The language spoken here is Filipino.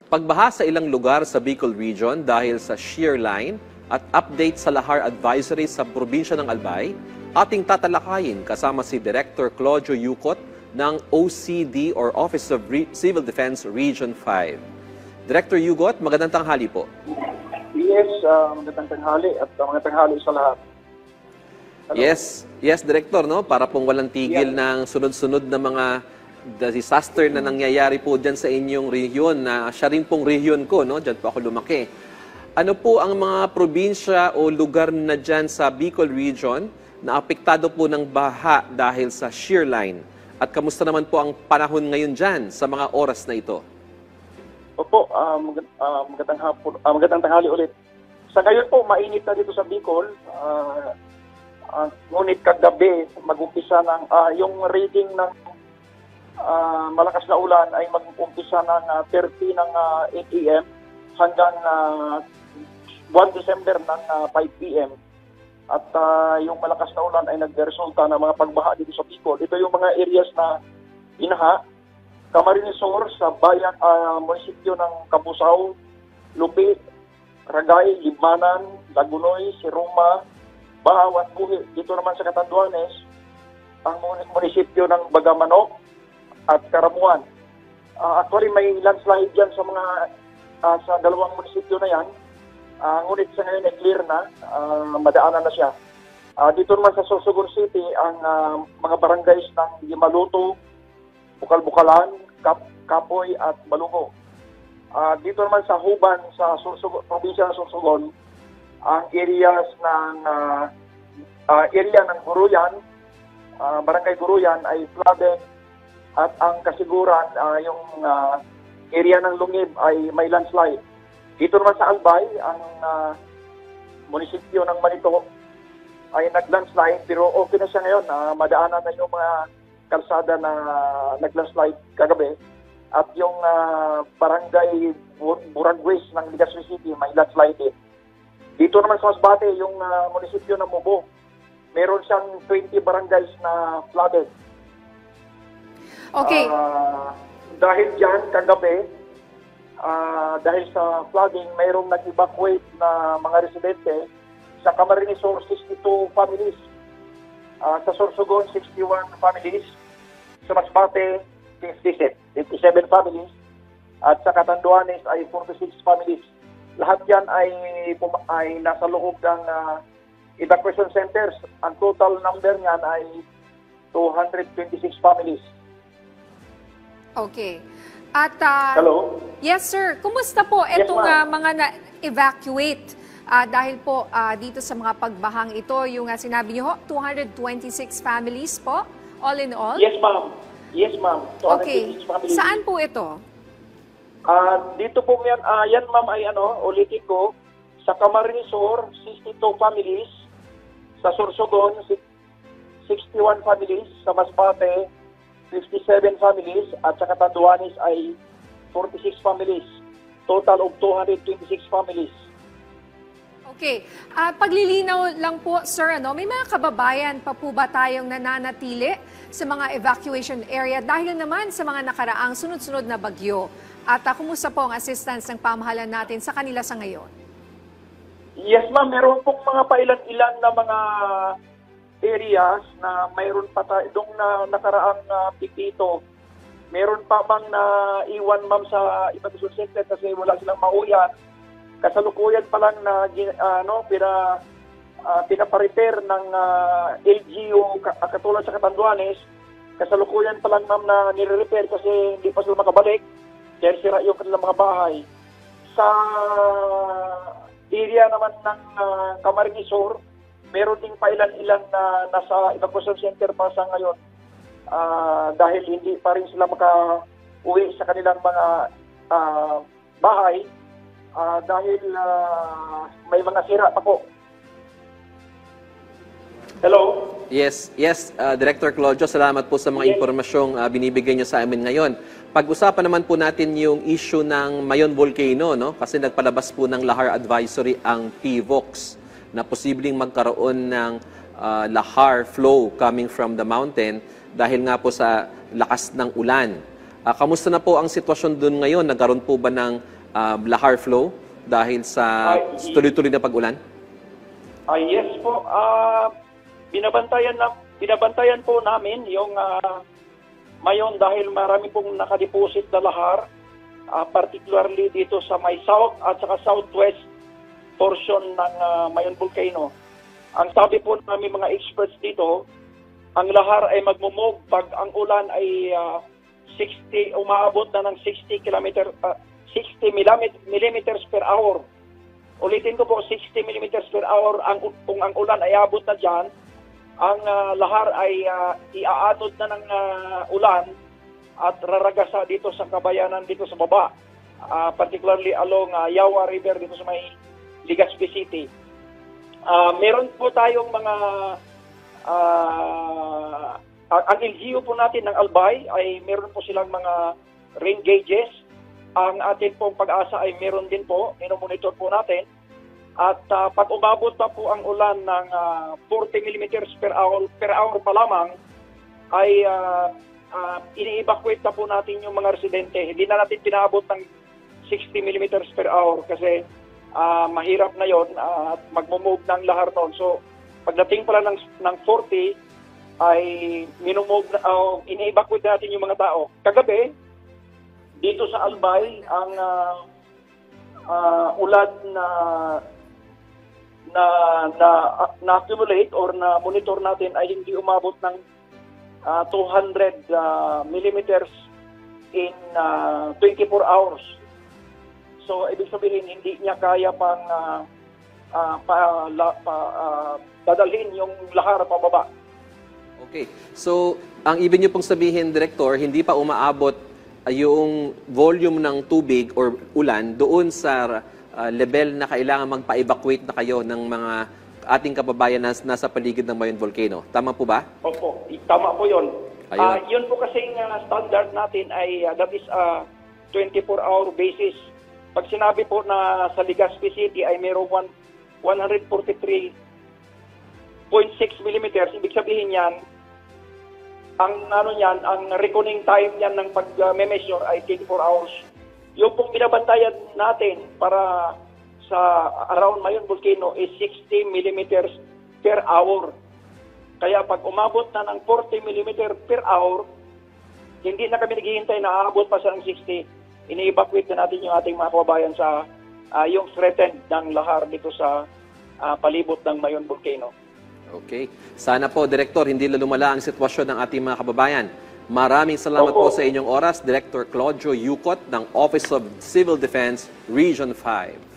Pagbaha sa ilang lugar sa Bicol Region dahil sa shear line at update sa lahar advisory sa probinsya ng Albay, ating tatalakayin kasama si Director Claudio Yucot ng OCD or Office of Civil Defense Region 5. Director Yugot, magandang tanghali po. Yes, magandang tanghali at magandang tanghali sa lahat. Hello. Yes, Director, no? Para pong walang tigil ng sunod-sunod na mga disaster na nangyayari po dyan sa inyong rehiyon, na siya rin pong rehiyon ko, no? Dyan po ako lumaki. Ano po ang mga probinsya o lugar na dyan sa Bicol Region na apektado po ng baha dahil sa shear line? At kamusta naman po ang panahon ngayon dyan sa mga oras na ito? Opo, magandang tanghali ulit. Sa ngayon po, mainit na dito sa Bicol. Ngunit kagabi, mag-umpisa ng, yung reading ng malakas na ulan ay mag-umpisa ng 30 ng 8 a.m. hanggang 1 December ng 5 p.m. At yung malakas na ulan ay nagresulta ng mga pagbaha dito sa Bicol. Ito yung mga areas na binaha. Camarines Sur sa bayan, munisipyo ng Cabusao, Lupi, Ragay, Libmanan, Lagunoy, Siroma, Bahaw at Buhi. Dito naman sa Catanduanes, ang munisipyo ng Bagamanok at Karamuan. Actually, may landslide dyan sa mga sa dalawang munisipyo na yan. Ngunit sa ngayon ay clear na, madaanan na siya. Dito naman sa Sorsogon City, ang mga barangays ng Gimaluto, Bukal-Bukalan, Kapoy at Balungo. Dito naman sa Huban, sa probinsya ng Sorsogon, ang areas ng area ng Guruyan, Barangay Guruyan ay flooded at ang kasiguran, yung area ng Lungib ay may landslide. Dito naman sa Albay, ang munisipyo ng Manito ay nag-landslide pero okay na siya ngayon. Madaanan na yung mga kalsada na nag-landslide kagabi. At yung barangay Buragwes ng Legazpi City may landslide din. Dito naman sa Masbate, yung munisipyo ng Mubo, meron siyang 20 barangays na flooded. Okay. Dahil dyan, kagabi, dahil sa flooding, mayroong nag-evacuate na mga residente. Sa Camarines Sur, 62 families. Sa Sorsogon, 61 families. Sa Masbate, 57 families. At sa Catanduanes ay 46 families. Lahat yan ay nasa loob ng evacuation centers. Ang total number niyan ay 226 families. Okay. At hello? Yes, sir. Kumusta po itong mga na-evacuate dahil po dito sa mga pagbahang ito, yung sinabi niyo, 226 families po, all in all? Yes, ma'am. Yes, ma'am. Okay. Saan po ito? Dito po yan, yan ma'am ay ulitin ko, sa Camarines Sur, 62 families, sa Sorsogon, 61 families, sa Masbate, 57 families, at sa Catanduanes ay 46 families. Total of 226 families. Okay. Paglilinaw lang po, sir, may mga kababayan pa po ba tayong nananatili sa mga evacuation area dahil naman sa mga nakaraang sunod-sunod na bagyo? At kumusta po ang assistance ng pamahalaan natin sa kanila sa ngayon? Yes, ma'am. Meron pong mga pailan-ilan na mga areas na mayroon pa tayo doong nakaraang pipito. Meron pa bang na iwan, ma'am, sa evacuation center kasi wala silang mauyan. Kasalukuyan pa lang na pinaparepair ng LGU katulad sa Catanduanes. Kasalukuyan pa lang, ma'am, na nire-repair kasi hindi pa sila makabalik. Dahil sira yung kanilang mga bahay. Sa area naman ng Camarines Sur, meron ding pailan-ilan na nasa evacuation center pa sa ngayon dahil hindi pa rin sila maka-uwi sa kanilang mga bahay dahil may mga sira pa po. Hello? Yes, Director Claudio, salamat po sa mga impormasyong binibigay niyo sa amin ngayon. Pag-usapan naman po natin yung issue ng Mayon Volcano, no? Kasi nagpalabas po ng lahar advisory ang PVOX na posibleng magkaroon ng lahar flow coming from the mountain dahil nga po sa lakas ng ulan. Kamusta na po ang sitwasyon doon ngayon? Nagkaroon po ba ng lahar flow dahil sa tuloy-tuloy na pag-ulan? Yes po. Binabantayan po namin yung mayon dahil marami pong nakadeposit na lahar, particularly dito sa may south at saka southwest portion ng Mayon Volcano. Ang sabi po namin mga experts dito, ang lahar ay magmumove pag ang ulan ay umaabot na ng 60 millimeters per hour. Ulitin ko po, 60 millimeters per hour. Kung ang ulan ay abot na dyan, ang lahar ay iaanod na ng ulan at raragasa dito sa kabayanan dito sa baba, particularly along Yawa River dito sa may Legazpi City. Meron po tayong mga ang LGU po natin ng Albay ay meron po silang mga rain gauges. Ang atin pong Pag-asa ay meron din po, minomonitor po natin. At pag umabot pa po ang ulan ng 40 millimeters per hour pa lamang, ay ini-evacuate na po natin yung mga residente. Hindi na natin pinaabot ng 60 millimeters per hour kasi mahirap na yon at magmumove ng lahar noon. So, pagdating pala ng 40, ay ini-evacuate natin yung mga tao. Kagabi, dito sa Albay, ang ulan na-accumulate or na-monitor natin ay hindi umabot ng 200 millimeters in 24 hours. So, ibig sabihin, hindi niya kaya pang dadalhin yung lahar pababa. Okay. So, ang ibig niyo pong sabihin, Director, hindi pa umaabot yung volume ng tubig or ulan doon sa level na kailangan magpa-evacuate na kayo ng mga ating kababayan na nasa paligid ng Mayon Volcano. Tama po ba? Opo, tama po yun. Ayun. Yun po kasing standard natin ay that is 24-hour basis. Pag sinabi po na sa Legazpi City ay mayroong 143.6 millimeters, ibig sabihin yan, ang reckoning time niyan ng pag-measure ay 24 hours. Yung pong binabantayan natin para sa around Mayon Volcano is 60 millimeters per hour. Kaya pag umabot na ng 40 millimeter per hour, hindi na kami naghihintay na aabot pa sa ng 60. Ini-evacuate na natin yung ating mga kababayan sa yung threatened ng lahar dito sa palibot ng Mayon Volcano. Okay. Sana po, Director, hindi lumala ang sitwasyon ng ating mga kababayan. Maraming salamat po sa inyong oras, Director Claudio Yucot ng Office of Civil Defense, Region 5.